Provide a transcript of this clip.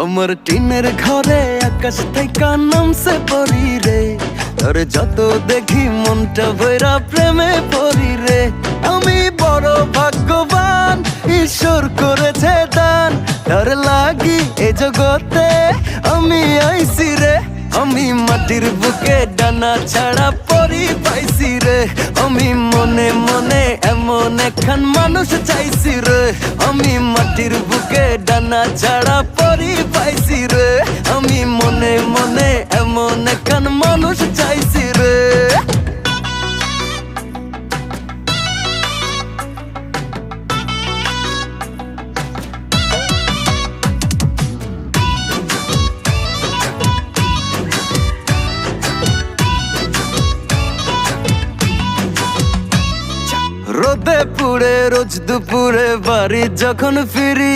আমার টিনের ঘরে আকাশ থেকে নামছে পরি রে, তোরে যত দেখি মনটা ভৈরা প্রেমে পড়ি রে। আমি বড় ভাগ্যবান, ঈশ্বর করেছে দান, তোর লাগি এ জগতে আমি আইছি রে। আমি মাটির বুকে ডানা ছাড়া পরি পাইছি রে, আমি মনে মনে এমন একখান মানুষ চাইছি রে। আমি মাটির বুকে ডানা ছাড়া পরি পাইছি রে, আমি মনে মনে এমন একখান মানুষ চাইছি রে। রোদে পুড়ে রোজ দুপুরে বাড়ি যখন ফিরি,